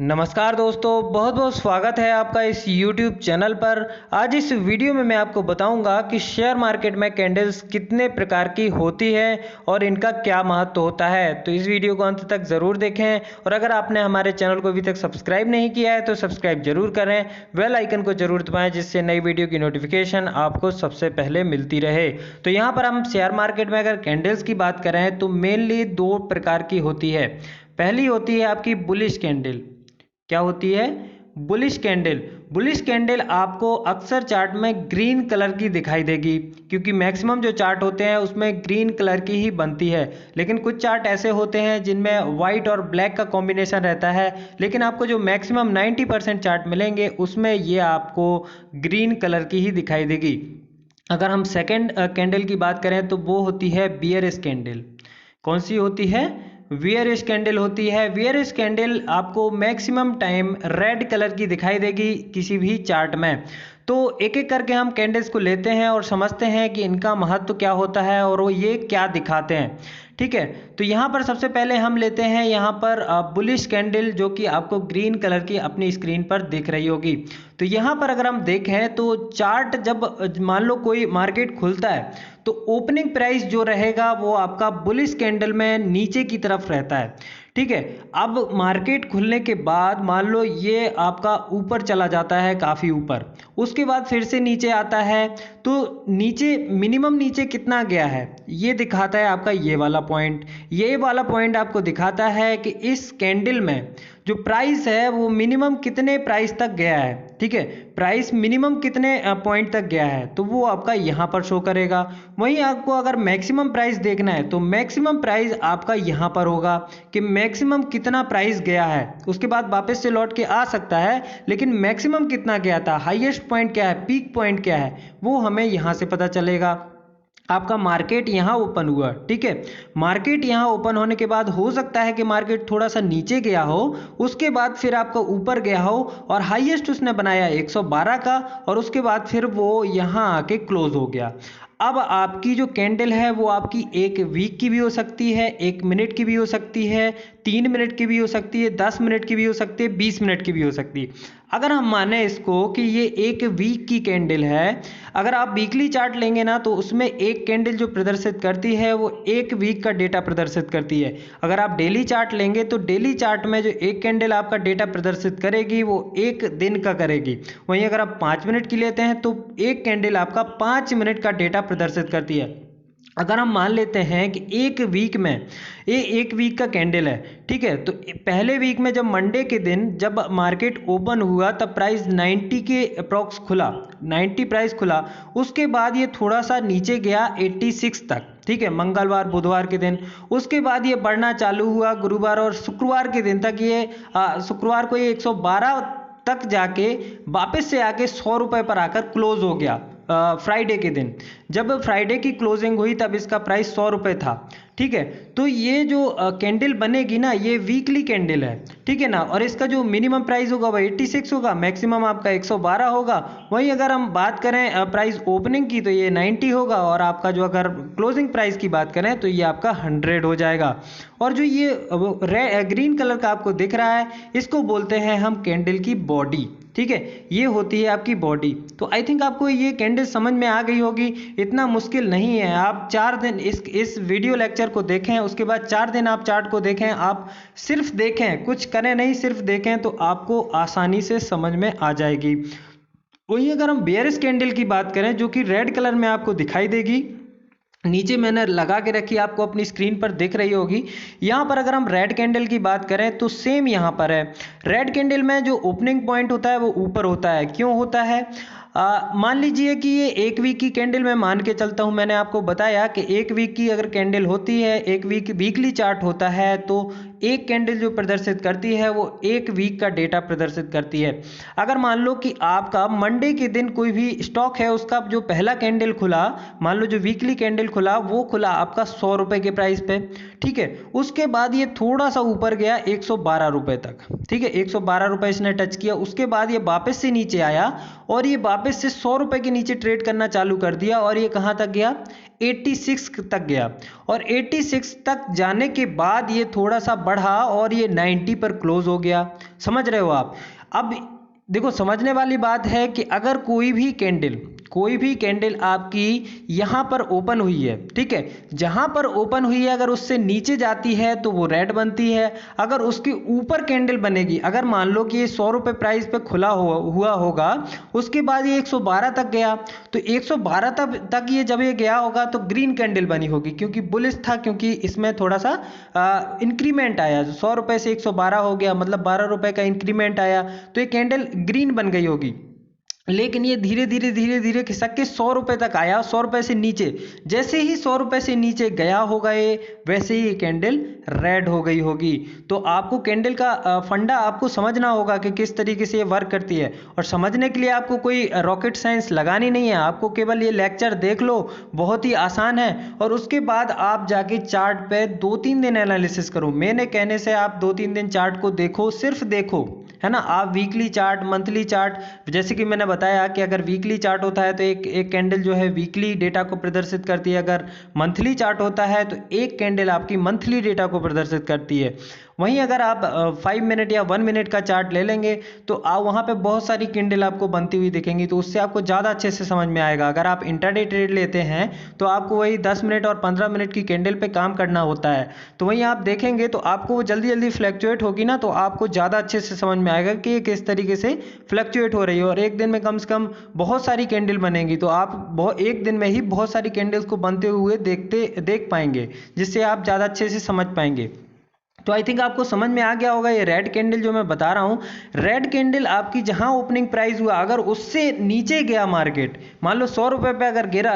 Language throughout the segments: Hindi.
नमस्कार दोस्तों, बहुत बहुत स्वागत है आपका इस YouTube चैनल पर। आज इस वीडियो में मैं आपको बताऊंगा कि शेयर मार्केट में कैंडल्स कितने प्रकार की होती है और इनका क्या महत्व होता है। तो इस वीडियो को अंत तक ज़रूर देखें और अगर आपने हमारे चैनल को अभी तक सब्सक्राइब नहीं किया है तो सब्सक्राइब जरूर करें, बेल आइकन को जरूर दबाएं जिससे नई वीडियो की नोटिफिकेशन आपको सबसे पहले मिलती रहे। तो यहाँ पर हम शेयर मार्केट में अगर कैंडल्स की बात करें तो मेनली दो प्रकार की होती है। पहली होती है आपकी बुलिश कैंडल। क्या होती है? Bullish candle. बुलिश कैंडल आपको अक्सर चार्ट में ग्रीन कलर की दिखाई देगी, क्योंकि मैक्सिमम जो चार्ट होते हैं उसमें ग्रीन कलर की ही बनती है। लेकिन कुछ चार्ट ऐसे होते हैं जिनमें वाइट और ब्लैक का कॉम्बिनेशन रहता है, लेकिन आपको जो मैक्सिमम 90% चार्ट मिलेंगे उसमें ये आपको ग्रीन कलर की ही दिखाई देगी। अगर हम सेकेंड कैंडल की बात करें तो वो होती है बियरिश कैंडल। कौन सी होती है? बियरिश कैंडल होती है। बियरिश कैंडल आपको मैक्सिमम टाइम रेड कलर की दिखाई देगी किसी भी चार्ट में। तो एक एक करके हम कैंडल्स को लेते हैं और समझते हैं कि इनका महत्व क्या होता है और वो ये क्या दिखाते हैं। ठीक है, तो यहाँ पर सबसे पहले हम लेते हैं यहाँ पर बुलिश कैंडल, जो कि आपको ग्रीन कलर की अपनी स्क्रीन पर दिख रही होगी। तो यहाँ पर अगर हम देखें तो चार्ट जब मान लो कोई मार्केट खुलता है तो ओपनिंग प्राइस जो रहेगा वो आपका बुलिश कैंडल में नीचे की तरफ रहता है। ठीक है, अब मार्केट खुलने के बाद मान लो ये आपका ऊपर चला जाता है काफ़ी ऊपर, उसके बाद फिर से नीचे आता है, तो नीचे मिनिमम नीचे कितना गया है ये दिखाता है आपका ये वाला पॉइंट। ये वाला पॉइंट आपको दिखाता है कि इस कैंडल में जो प्राइस है वो मिनिमम कितने प्राइस तक गया है। ठीक है, प्राइस मिनिमम कितने पॉइंट तक गया है तो वो आपका यहाँ पर शो करेगा। वहीं आपको अगर मैक्सिमम प्राइस देखना है तो मैक्सिमम प्राइस आपका यहाँ पर होगा कि मैक्सिमम कितना प्राइस गया है। उसके बाद वापस से लौट के आ सकता है, लेकिन मैक्सिमम कितना गया था, हाईएस्ट पॉइंट क्या है, पीक पॉइंट क्या है, वो हमें यहाँ से पता चलेगा। आपका मार्केट यहाँ ओपन हुआ, ठीक है, मार्केट यहाँ ओपन होने के बाद हो सकता है कि मार्केट थोड़ा सा नीचे गया हो, उसके बाद फिर आपका ऊपर गया हो और हाईएस्ट उसने बनाया 112 का और उसके बाद फिर वो यहाँ आके क्लोज हो गया। अब आपकी जो कैंडल है वो आपकी एक वीक की भी हो सकती है, 1 मिनट की भी हो सकती है, 3 मिनट की भी हो सकती है, 10 मिनट की भी हो सकती है, 20 मिनट की भी हो सकती है। अगर हम माने इसको कि ये एक वीक की कैंडल है, अगर आप वीकली चार्ट लेंगे ना तो उसमें एक कैंडल जो प्रदर्शित करती है वो एक वीक का डेटा प्रदर्शित करती है। अगर आप डेली चार्ट लेंगे तो डेली चार्ट में जो एक कैंडल आपका डेटा प्रदर्शित करेगी वो एक दिन का करेगी। वहीं अगर आप 5 मिनट की लेते हैं तो एक कैंडल आपका 5 मिनट का डेटा प्रदर्शित करती है। अगर हम मान लेते हैं कि एक वीक में ये एक वीक का कैंडल है, ठीक है, तो पहले वीक में जब मंडे के दिन जब मार्केट ओपन हुआ तब प्राइस 90 के अप्रॉक्स खुला, 90 प्राइस खुला। उसके बाद ये थोड़ा सा नीचे गया 86 तक, ठीक है, मंगलवार बुधवार के दिन। उसके बाद ये बढ़ना चालू हुआ गुरुवार और शुक्रवार के दिन तक। ये शुक्रवार को ये 112 तक जाके वापस से आके 100 रुपये पर आकर क्लोज हो गया। फ्राइडे के दिन जब फ्राइडे की क्लोजिंग हुई तब इसका प्राइस 100 रुपये था। ठीक है, तो ये जो कैंडल बनेगी ना ये वीकली कैंडल है, ठीक है ना, और इसका जो मिनिमम प्राइस होगा वो 86 होगा, मैक्सिमम आपका 112 होगा। वहीं अगर हम बात करें प्राइस ओपनिंग की तो ये 90 होगा और आपका जो अगर क्लोजिंग प्राइस की बात करें तो ये आपका 100 हो जाएगा। और जो ये ग्रीन कलर का आपको दिख रहा है इसको बोलते हैं हम कैंडल की बॉडी। ठीक है, ये होती है आपकी बॉडी। तो आई थिंक आपको ये कैंडल समझ में आ गई होगी, इतना मुश्किल नहीं है। आप 4 दिन इस वीडियो लेक्चर को देखें, उसके बाद 4 दिन आप चार्ट को देखें, आप सिर्फ देखें, कुछ करें नहीं, सिर्फ देखें तो आपको आसानी से समझ में आ जाएगी। वहीं अगर हम बेयरिश कैंडल की बात करें जो कि रेड कलर में आपको दिखाई देगी, नीचे मैंने लगा के रखी, आपको अपनी स्क्रीन पर दिख रही होगी। यहाँ पर अगर हम रेड कैंडल की बात करें तो सेम यहाँ पर है। रेड कैंडल में जो ओपनिंग पॉइंट होता है वो ऊपर होता है। क्यों होता है? मान लीजिए कि ये एक वीक की कैंडल मैं मान के चलता हूँ, मैंने आपको बताया कि एक वीक की अगर कैंडल होती है, एक वीकली चार्ट होता है, तो एक कैंडल जो प्रदर्शित करती है वो एक वीक का डेटा प्रदर्शित करती है। अगर मान लो कि आपका मंडे के दिन कोई भी स्टॉक है, उसका जो पहला कैंडल खुला, मान लो जो वीकली कैंडल खुला वो खुला आपका 100 रुपये के प्राइस पे, ठीक है, उसके बाद ये थोड़ा सा ऊपर गया 112 रुपये तक, ठीक है, 112 रुपये इसने टच किया। उसके बाद ये वापस से नीचे आया और ये वापस से 100 रुपये के नीचे ट्रेड करना चालू कर दिया और ये कहाँ तक गया, 86 तक गया और 86 तक जाने के बाद ये थोड़ा सा बढ़ा और ये 90 पर क्लोज हो गया। समझ रहे हो आप। अब देखो समझने वाली बात है कि अगर कोई भी कैंडल आपकी यहाँ पर ओपन हुई है, ठीक है, जहाँ पर ओपन हुई है अगर उससे नीचे जाती है तो वो रेड बनती है। अगर उसके ऊपर कैंडल बनेगी, अगर मान लो कि ये 100 रुपये प्राइस पे खुला हुआ होगा, उसके बाद ये 112 तक गया, तो 112 तक ये जब ये गया होगा तो ग्रीन कैंडल बनी होगी, क्योंकि बुलिश था, क्योंकि इसमें थोड़ा सा इंक्रीमेंट आया। 100 रुपये से 112 हो गया, मतलब 12 रुपये का इंक्रीमेंट आया, तो ये कैंडल ग्रीन बन गई होगी। लेकिन ये धीरे धीरे खिसक के 100 रुपये तक आया, 100 रुपये से नीचे। जैसे ही 100 रुपये से नीचे गया होगा ये, वैसे ही ये कैंडल रेड हो गई होगी। तो आपको कैंडल का फंडा आपको समझना होगा कि किस तरीके से ये वर्क करती है। और समझने के लिए आपको कोई रॉकेट साइंस लगानी नहीं है, आपको केवल ये लेक्चर देख लो, बहुत ही आसान है। और उसके बाद आप जाके चार्ट पे 2-3 दिन एनालिसिस करो। मैंने कहने से आप 2-3 दिन चार्ट को देखो, सिर्फ देखो, है ना। आप वीकली चार्ट, मंथली चार्ट, जैसे कि मैंने बताया कि अगर वीकली चार्ट होता है तो एक कैंडल जो है वीकली डेटा को प्रदर्शित करती है, अगर मंथली चार्ट होता है तो एक कैंडल आपकी मंथली डेटा को प्रदर्शित करती है। वहीं अगर आप 5 मिनट या 1 मिनट का चार्ट ले लेंगे तो वहाँ पे बहुत सारी कैंडल आपको बनती हुई दिखेंगी, तो उससे आपको ज़्यादा अच्छे से समझ में आएगा। अगर आप इंट्राडे ट्रेड लेते हैं तो आपको वही 10 मिनट और 15 मिनट की कैंडल पे काम करना होता है, तो वहीं आप देखेंगे तो आपको वो जल्दी जल्दी फ्लैक्चुएट होगी ना, तो आपको ज़्यादा अच्छे से समझ में आएगा कि ये किस तरीके से फ्लैक्चुएट हो रही है। और एक दिन में कम से कम बहुत सारी कैंडल बनेंगी, तो आप एक दिन में ही बहुत सारी कैंडल्स को बनते हुए देख पाएंगे, जिससे आप ज़्यादा अच्छे से समझ पाएंगे। तो आई थिंक आपको समझ में आ गया होगा। ये रेड कैंडल जो मैं बता रहा हूँ, रेड कैंडल आपकी जहां ओपनिंग प्राइस हुआ, अगर उससे नीचे गया मार्केट, मान लो 100 रुपये पे अगर गिरा,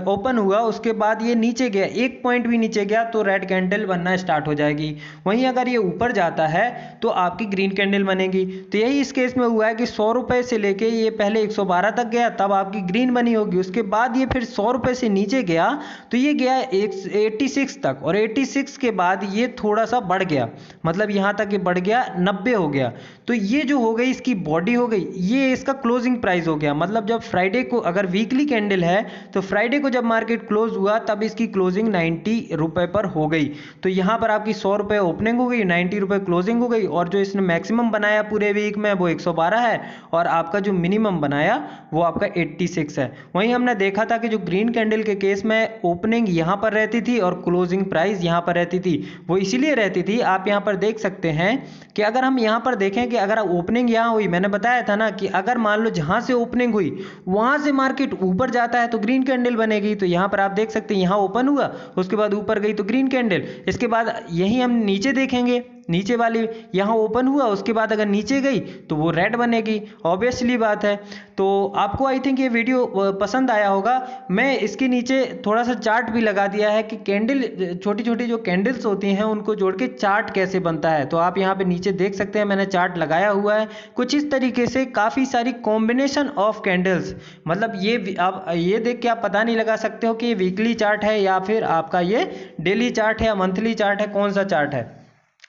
ओपन हुआ, उसके बाद ये नीचे गया, 1 पॉइंट भी नीचे गया, तो रेड कैंडल बनना स्टार्ट हो जाएगी। वहीं अगर ये ऊपर जाता है तो आपकी ग्रीन कैंडल बनेगी। तो यही इस केस में हुआ है कि 100 रुपये से लेके ये पहले 112 तक गया, तब आपकी ग्रीन बनी होगी। उसके बाद ये फिर 100 रुपये से नीचे गया तो ये गया 86 तक, और 86 के बाद ये थोड़ा सा बढ़ गया, मतलब यहां तक ये बढ़ गया, 90 हो गया। तो ये जो हो गई इसकी बॉडी हो गई, ये इसका क्लोजिंग प्राइस हो गया। मतलब जब फ्राइडे को, अगर वीकली कैंडल है तो फ्राइडे को जब मार्केट क्लोज हुआ तब इसकी क्लोजिंग 90 रुपए पर हो गई। तो यहां पर आपकी 100 रुपए ओपनिंग हो गई, 90 रुपए क्लोजिंग हो गई, और जो इसने मैक्सिमम बनाया पूरे वीक में वो 112 है, और आपका जो मिनिमम बनाया वो आपका 86 है। वहीं हमने देखा था कि जो ग्रीन कैंडल के केस में ओपनिंग यहां पर रहती थी और क्लोजिंग प्राइस यहां पर रहती थी। वो इसीलिए रहती थी, आप यहां पर देख सकते हैं कि अगर हम यहां पर देखें कि अगर ओपनिंग यहां हुई, मैंने बताया था ना कि अगर मान लो जहां से ओपनिंग हुई वहां से मार्केट ऊपर जाता है तो ग्रीन कैंडल बनेगी। तो यहां पर आप देख सकते हैं यहां ओपन हुआ, उसके बाद ऊपर गई तो ग्रीन कैंडल। इसके बाद यही हम नीचे देखेंगे, नीचे वाली यहां ओपन हुआ, उसके बाद अगर नीचे गई तो वो रेड बनेगी, ऑब्वियसली बात है। तो आपको आई थिंक ये वीडियो पसंद आया होगा। मैं इसके नीचे थोड़ा सा चार्ट भी लगा दिया है कि कैंडल, छोटी छोटी जो कैंडल्स होती हैं उनको जोड़ के चार्ट कैसे बनता है। तो आप यहाँ पे नीचे देख सकते हैं, मैंने चार्ट लगाया हुआ है कुछ इस तरीके से, काफ़ी सारी कॉम्बिनेशन ऑफ कैंडल्स। मतलब ये आप ये देख के आप पता नहीं लगा सकते हो कि ये वीकली चार्ट है या फिर आपका ये डेली चार्ट है या मंथली चार्ट है, कौन सा चार्ट है।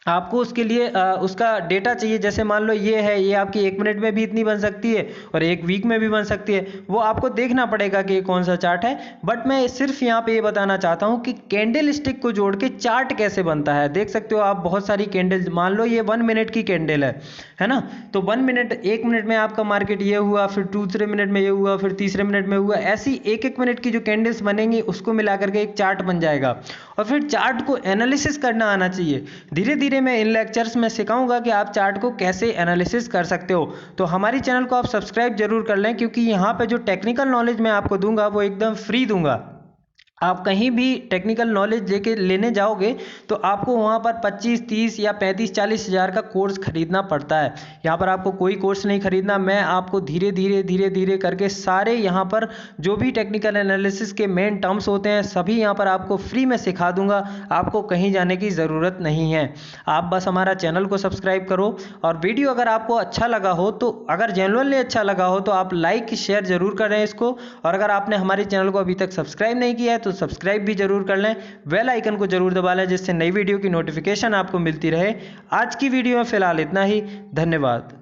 आपको उसके लिए उसका डेटा चाहिए। जैसे मान लो ये है, ये आपकी 1 मिनट में भी इतनी बन सकती है और 1 वीक में भी बन सकती है, वो आपको देखना पड़ेगा कि कौन सा चार्ट है। बट मैं सिर्फ यहाँ पे ये बताना चाहता हूँ कि कैंडल स्टिक को जोड़ के चार्ट कैसे बनता है। देख सकते हो आप बहुत सारी कैंडल, मान लो ये 1 मिनट की कैंडल है ना, तो 1 मिनट, 1 मिनट में आपका मार्केट ये हुआ, फिर दूसरे मिनट में ये हुआ, फिर तीसरे मिनट में हुआ, ऐसी 1-1 मिनट की जो कैंडल्स बनेंगी उसको मिला करके एक चार्ट बन जाएगा। और फिर चार्ट को एनालिसिस करना आना चाहिए। धीरे धीरे मैं इन लेक्चर्स में सिखाऊंगा कि आप चार्ट को कैसे एनालिसिस कर सकते हो। तो हमारी चैनल को आप सब्सक्राइब जरूर कर लें, क्योंकि यहाँ पे जो टेक्निकल नॉलेज मैं आपको दूंगा वो एकदम फ्री दूंगा। आप कहीं भी टेक्निकल नॉलेज लेके लेने जाओगे तो आपको वहाँ पर 25, 30 या 35, 40 हज़ार का कोर्स खरीदना पड़ता है। यहाँ पर आपको कोई कोर्स नहीं खरीदना, मैं आपको धीरे धीरे करके सारे यहाँ पर जो भी टेक्निकल एनालिसिस के मेन टर्म्स होते हैं सभी यहाँ पर आपको फ्री में सिखा दूंगा। आपको कहीं जाने की ज़रूरत नहीं है, आप बस हमारा चैनल को सब्सक्राइब करो। और वीडियो अगर आपको अच्छा लगा हो, तो अगर जेन्युइनली अच्छा लगा हो तो आप लाइक शेयर जरूर करें इसको। और अगर आपने हमारे चैनल को अभी तक सब्सक्राइब नहीं किया है तो सब्सक्राइब भी जरूर कर लें, बेल आइकन को जरूर दबा लें, जिससे नई वीडियो की नोटिफिकेशन आपको मिलती रहे। आज की वीडियो में फिलहाल इतना ही, धन्यवाद।